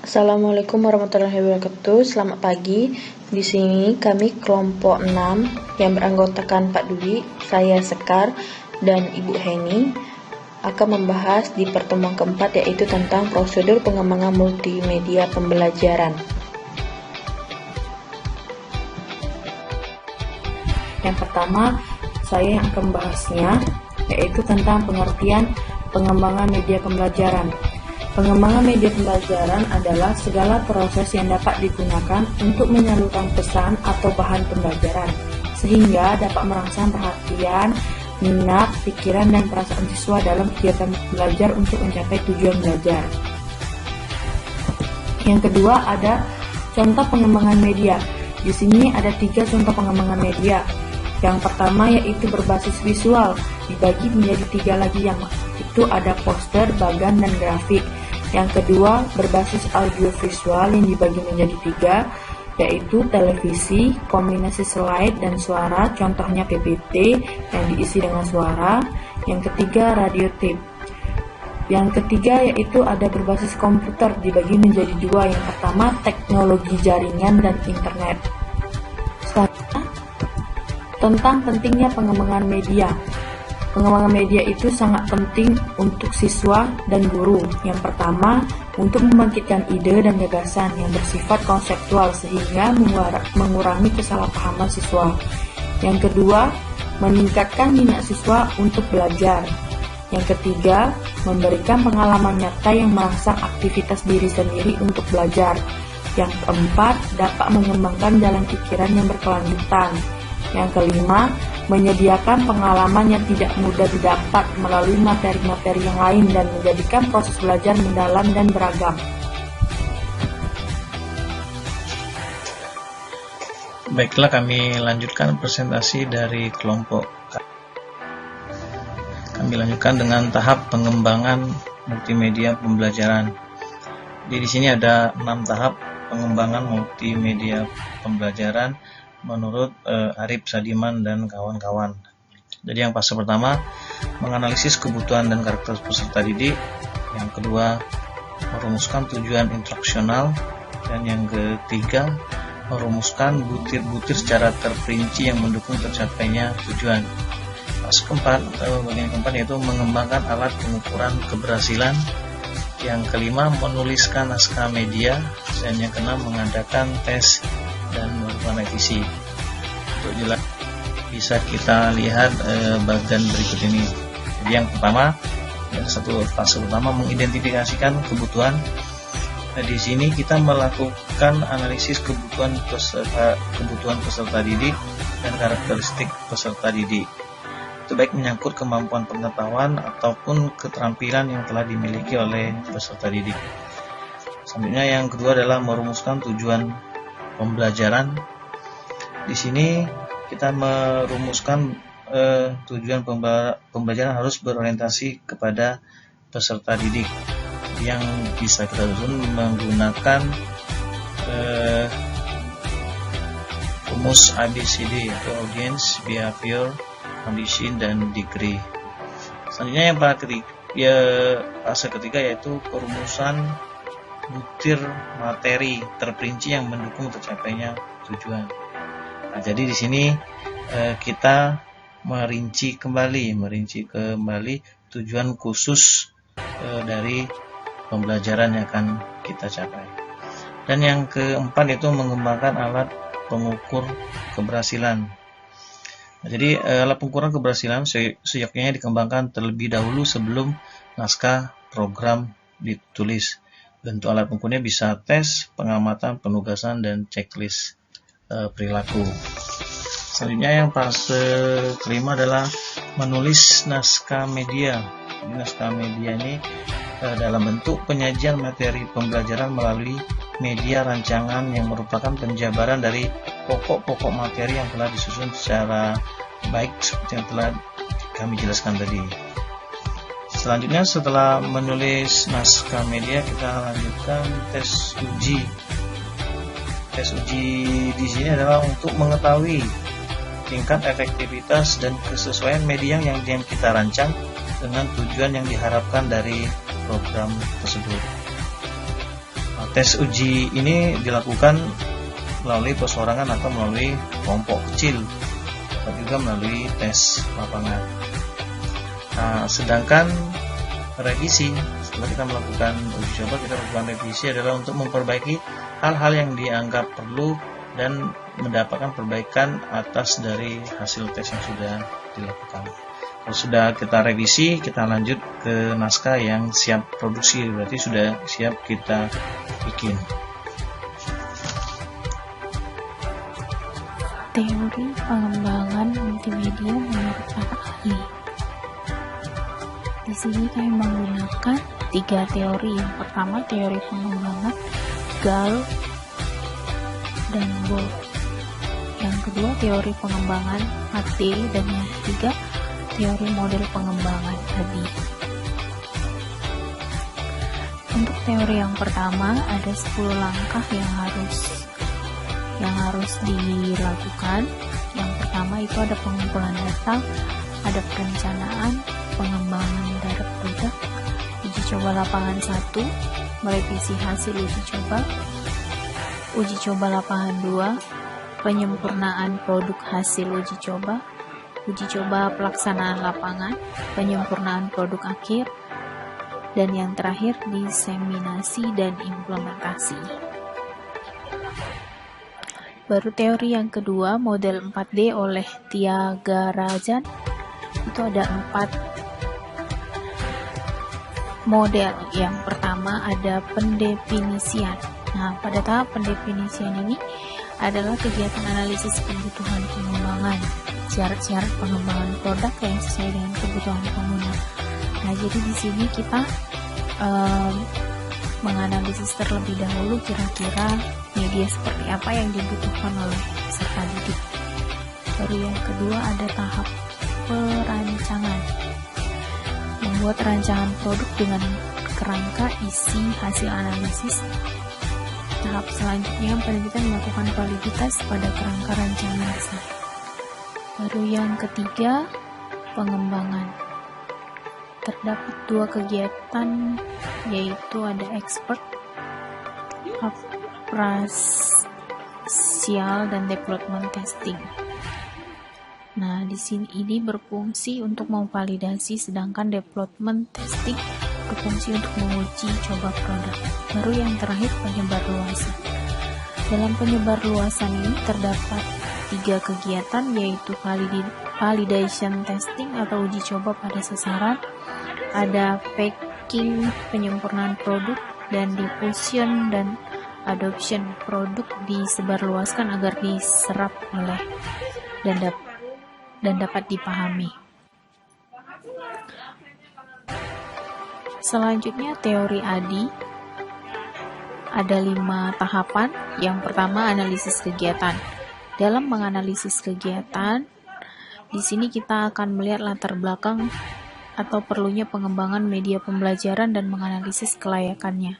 Assalamualaikum warahmatullahi wabarakatuh. Selamat pagi. Di sini kami kelompok 6 yang beranggotakan Pak Dwi, saya Sekar, dan Ibu Heni akan membahas di pertemuan keempat, yaitu tentang prosedur pengembangan multimedia pembelajaran. Yang pertama, saya yang akan membahasnya, yaitu tentang pengertian pengembangan media pembelajaran. Pengembangan media pembelajaran adalah segala proses yang dapat digunakan untuk menyalurkan pesan atau bahan pembelajaran, sehingga dapat merangsang perhatian, minat, pikiran, dan perasaan siswa dalam kegiatan belajar untuk mencapai tujuan belajar. Yang kedua ada contoh pengembangan media. Di sini ada 3 contoh pengembangan media. Yang pertama yaitu berbasis visual, dibagi menjadi 3 lagi, yang itu ada poster, bagan, dan grafik. Yang kedua berbasis audiovisual yang dibagi menjadi 3, yaitu televisi, kombinasi slide dan suara, contohnya PPT yang diisi dengan suara. Yang ketiga radio tape. Yang ketiga yaitu ada berbasis komputer, dibagi menjadi 2. Yang pertama teknologi jaringan dan internet. Selanjutnya tentang pentingnya pengembangan media. Pengembangan media itu sangat penting untuk siswa dan guru. Yang pertama, untuk membangkitkan ide dan gagasan yang bersifat konseptual sehingga mengurangi kesalahpahaman siswa. Yang kedua, meningkatkan minat siswa untuk belajar. Yang ketiga, memberikan pengalaman nyata yang merangsang aktivitas diri sendiri untuk belajar. Yang keempat, dapat mengembangkan jalan pikiran yang berkelanjutan. Yang kelima, menyediakan pengalaman yang tidak mudah didapat melalui materi-materi yang lain dan menjadikan proses belajar mendalam dan beragam. Baiklah, kami lanjutkan presentasi dari kelompok. Kami lanjutkan dengan tahap pengembangan multimedia pembelajaran. Di sini ada 6 tahap pengembangan multimedia pembelajaran menurut Arif Sadiman dan kawan-kawan. Jadi yang fase pertama, menganalisis kebutuhan dan karakter peserta didik. Yang kedua, merumuskan tujuan instruksional. Dan yang ketiga, merumuskan butir-butir secara terperinci yang mendukung tercapainya tujuan. Fase keempat atau bagian keempat yaitu mengembangkan alat pengukuran keberhasilan. Yang kelima, menuliskan naskah media. Dan yang keenam, mengadakan tes dan melakukan revisi. Untuk jelas bisa kita lihat bagian berikut ini. Jadi yang pertama, fase pertama mengidentifikasikan kebutuhan. Di sini kita melakukan analisis kebutuhan peserta didik dan karakteristik peserta didik. Itu baik menyangkut kemampuan pengetahuan ataupun keterampilan yang telah dimiliki oleh peserta didik. Selanjutnya yang kedua adalah merumuskan tujuan pembelajaran. Di sini kita merumuskan tujuan pembelajaran harus berorientasi kepada peserta didik, yang bisa kita susun menggunakan rumus ABCD, yaitu audience, behavior, condition, dan degree. Selanjutnya yang fase ketiga yaitu perumusan butir materi terperinci yang mendukung tercapainya tujuan. Nah, jadi di sini kita merinci kembali tujuan khusus dari pembelajaran yang akan kita capai. Dan yang keempat itu mengembangkan alat pengukur keberhasilan. Nah, jadi alat pengukuran keberhasilan seyogyanya dikembangkan terlebih dahulu sebelum naskah program ditulis. Bentuk alat pengukurnya bisa tes, pengamatan, penugasan, dan checklist perilaku. Selanjutnya yang fase kelima adalah menulis naskah media. Naskah media ini dalam bentuk penyajian materi pembelajaran melalui media rancangan yang merupakan penjabaran dari pokok-pokok materi yang telah disusun secara baik seperti yang telah kami jelaskan tadi. Selanjutnya setelah menulis naskah media, kita lanjutkan tes uji. Tes uji di sini adalah untuk mengetahui tingkat efektivitas dan kesesuaian media yang kita rancang dengan tujuan yang diharapkan dari program tersebut. Tes uji ini dilakukan melalui perseorangan atau melalui kelompok kecil, atau juga melalui tes lapangan. Nah, sedangkan revisi, setelah kita melakukan uji coba, kita lakukan revisi adalah untuk memperbaiki hal-hal yang dianggap perlu dan mendapatkan perbaikan atas dari hasil tes yang sudah dilakukan. Kalau sudah kita revisi, kita lanjut ke naskah yang siap produksi, berarti sudah siap kita bikin. Teori pengembangan multimedia menurut para ahli. Di sini kami menggunakan 3 teori. Yang pertama, teori pengembangan Gall dan Bolt. Yang kedua, teori pengembangan HD, dan yang ketiga, teori model pengembangan ADI. Untuk teori yang pertama, ada 10 langkah yang harus dilakukan. Yang pertama itu ada pengumpulan data, ada perencanaan, pengembangan dari produk, uji coba lapangan 1, merevisi hasil uji coba lapangan 2, penyempurnaan produk hasil uji coba pelaksanaan lapangan, penyempurnaan produk akhir, dan yang terakhir diseminasi dan implementasi. Baru teori yang kedua, model 4D oleh Thiagarajan. Itu ada 4 model. Yang pertama ada pendefinisian. Nah, pada tahap pendefinisian ini adalah kegiatan analisis kebutuhan pengembangan, syarat-syarat pengembangan produk yang sesuai dengan kebutuhan pengguna. Nah, jadi di sini kita menganalisis terlebih dahulu kira-kira media seperti apa yang dibutuhkan oleh peserta didik. Baru yang kedua ada tahap perancangan, membuat rancangan produk dengan kerangka isi hasil analisis. Tahap selanjutnya penelitian melakukan validitas pada kerangka rancangan dasar. Baru yang ketiga, pengembangan. Terdapat 2 kegiatan, yaitu ada expert, appraisal, dan development testing. Nah, di sini ini berfungsi untuk memvalidasi, sedangkan development testing berfungsi untuk menguji coba produk. Baru yang terakhir, penyebar luasan. Dalam penyebar luasan ini terdapat 3 kegiatan, yaitu validation testing atau uji coba pada sasaran, ada packing, penyempurnaan produk, dan diffusion dan adoption. Produk disebarluaskan agar diserap oleh dan dapat dipahami. Selanjutnya teori ADI. Ada 5 tahapan. Yang pertama, analisis kegiatan. Dalam menganalisis kegiatan, di sini kita akan melihat latar belakang atau perlunya pengembangan media pembelajaran dan menganalisis kelayakannya.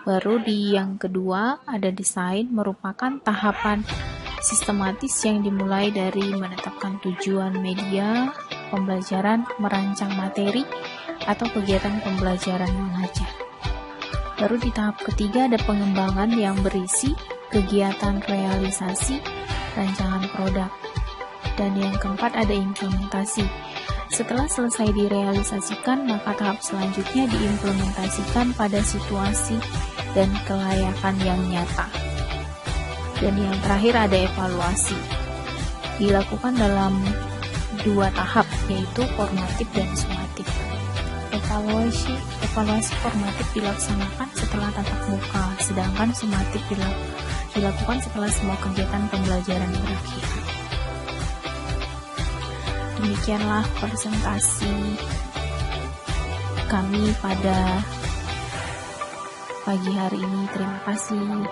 Baru di yang kedua ada desain, merupakan tahapan sistematis yang dimulai dari menetapkan tujuan media pembelajaran, merancang materi atau kegiatan pembelajaran mengajar. Baru di tahap ketiga ada pengembangan yang berisi kegiatan realisasi, rancangan produk. Dan yang keempat ada implementasi. Setelah selesai direalisasikan, maka tahap selanjutnya diimplementasikan pada situasi dan kelayakan yang nyata. Dan yang terakhir ada evaluasi. Dilakukan dalam 2 tahap, yaitu formatif dan sumatif. Evaluasi formatif dilaksanakan setelah tatap muka, sedangkan sumatif dilakukan setelah semua kegiatan pembelajaran berakhir. Demikianlah presentasi kami pada pagi hari ini. Terima kasih.